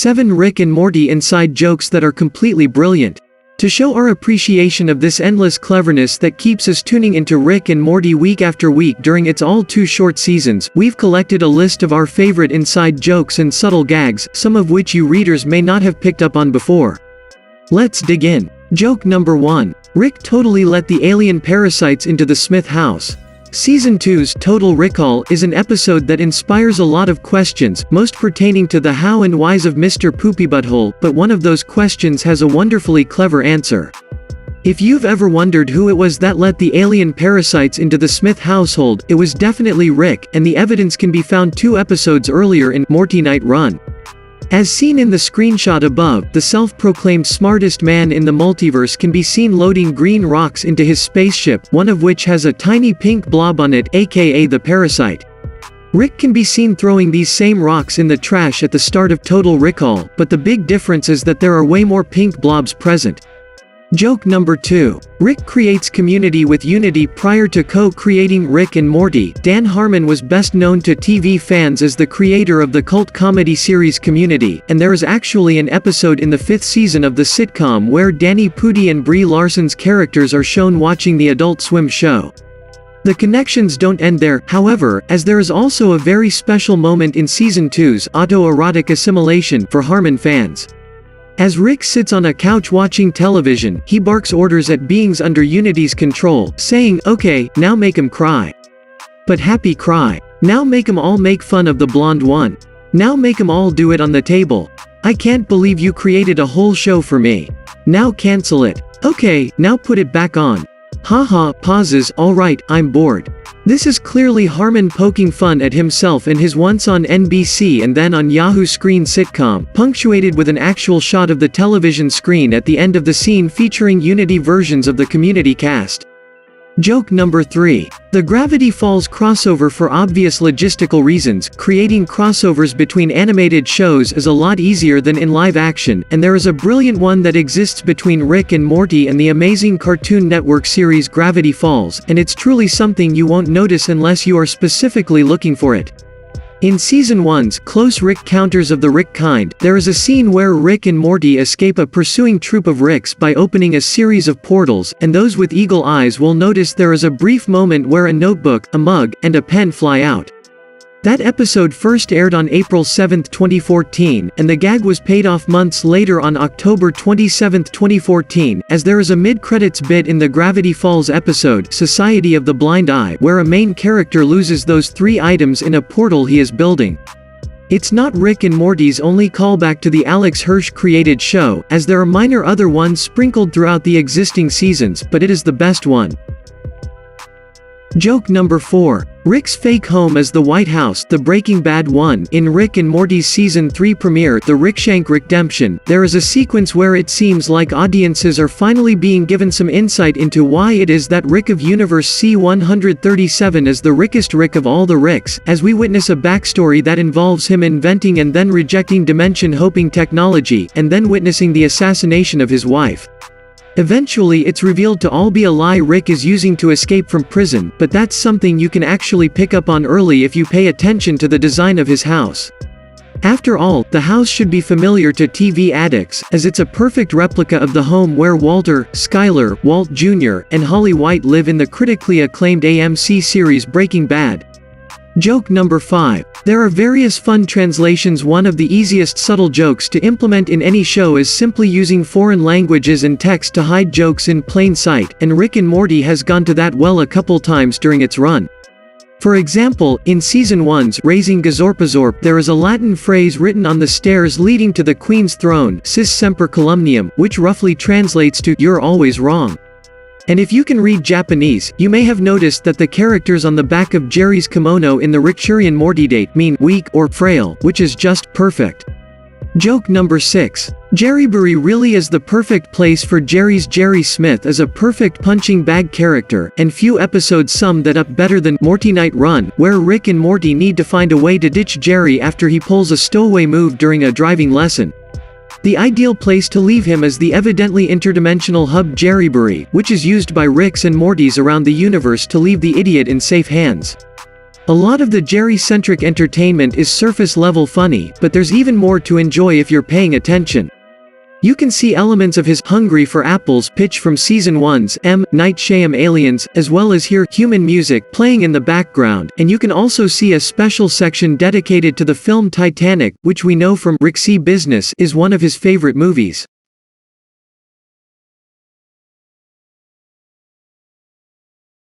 7 Rick and Morty inside jokes that are completely brilliant. To show our appreciation of this endless cleverness that keeps us tuning into Rick and Morty week after week during its all too short seasons, we've collected a list of our favorite inside jokes and subtle gags, some of which you readers may not have picked up on before. Let's dig in. Joke number 1. Rick totally let the alien parasites into the Smith house. Season 2's Total Recall is an episode that inspires a lot of questions, most pertaining to the how and whys of Mr. Poopy Butthole, but one of those questions has a wonderfully clever answer. If you've ever wondered who it was that let the alien parasites into the Smith household, it was definitely Rick, and the evidence can be found 2 episodes earlier in Morty Night Run. As seen in the screenshot above, the self-proclaimed smartest man in the multiverse can be seen loading green rocks into his spaceship, one of which has a tiny pink blob on it, aka the parasite. Rick can be seen throwing these same rocks in the trash at the start of Total Recall, but the big difference is that there are way more pink blobs present. Joke number 2. Rick creates Community with Unity. Prior to co-creating Rick and Morty, Dan Harmon was best known to TV fans as the creator of the cult comedy series Community, and there is actually an episode in the 5th season of the sitcom where Danny Pudi and Brie Larson's characters are shown watching the Adult Swim show. The connections don't end there, however, as there is also a very special moment in Season 2's autoerotic assimilation for Harmon fans. As Rick sits on a couch watching television, he barks orders at beings under Unity's control, saying, "Okay, now make 'em cry. But happy cry. Now make 'em all make fun of the blonde one. Now make 'em all do it on the table. I can't believe you created a whole show for me. Now cancel it. Okay, now put it back on. Haha, pauses, alright, I'm bored." This is clearly Harmon poking fun at himself and his once on NBC and then on Yahoo screen sitcom, punctuated with an actual shot of the television screen at the end of the scene featuring Unity versions of the Community cast. Joke number 3. The Gravity Falls crossover. For obvious logistical reasons, creating crossovers between animated shows is a lot easier than in live action, and there is a brilliant one that exists between Rick and Morty and the amazing Cartoon Network series Gravity Falls, and it's truly something you won't notice unless you are specifically looking for it. In Season 1's Close Rick Counters of the Rick Kind, there is a scene where Rick and Morty escape a pursuing troop of Ricks by opening a series of portals, and those with eagle eyes will notice there is a brief moment where a notebook, a mug, and a pen fly out. That episode first aired on April 7, 2014, and the gag was paid off months later on October 27, 2014, as there is a mid-credits bit in the Gravity Falls episode, Society of the Blind Eye, where a main character loses those 3 items in a portal he is building. It's not Rick and Morty's only callback to the Alex Hirsch created show, as there are minor other ones sprinkled throughout the existing seasons, but it is the best one. Joke number 4. Rick's fake home as the White House, the Breaking Bad one. In Rick and Morty's Season 3 premiere, The Rickshank Redemption, there is a sequence where it seems like audiences are finally being given some insight into why it is that Rick of Universe C-137 is the rickest Rick of all the Ricks, as we witness a backstory that involves him inventing and then rejecting dimension-hopping technology, and then witnessing the assassination of his wife. Eventually it's revealed to all be a lie Rick is using to escape from prison, but that's something you can actually pick up on early if you pay attention to the design of his house. After all, the house should be familiar to TV addicts, as it's a perfect replica of the home where Walter, Skyler, Walt Jr., and Holly White live in the critically acclaimed AMC series Breaking Bad. Joke number 5. There are various fun translations. One of the easiest subtle jokes to implement in any show is simply using foreign languages and text to hide jokes in plain sight, and Rick and Morty has gone to that well a couple times during its run. For example, in Season 1's Raising Gazorpazorp, there is a Latin phrase written on the stairs leading to the Queen's throne, Sis Semper Calumnium, which roughly translates to, "You're always wrong." And if you can read Japanese, you may have noticed that the characters on the back of Jerry's kimono in the Rickshurian Morty date mean weak or frail, which is just perfect. Joke number 6. Jerrybury really is the perfect place for Jerry's. Jerry Smith is a perfect punching bag character, and few episodes sum that up better than Morty Night Run, where Rick and Morty need to find a way to ditch Jerry after he pulls a stowaway move during a driving lesson. The ideal place to leave him is the evidently interdimensional hub Jerrybury, which is used by Ricks and Mortys around the universe to leave the idiot in safe hands. A lot of the Jerry-centric entertainment is surface-level funny, but there's even more to enjoy if you're paying attention. You can see elements of his Hungry for Apples pitch from Season 1's Night Shyamalan Aliens, as well as hear human music playing in the background, and you can also see a special section dedicated to the film Titanic, which we know from Risky Business is one of his favorite movies.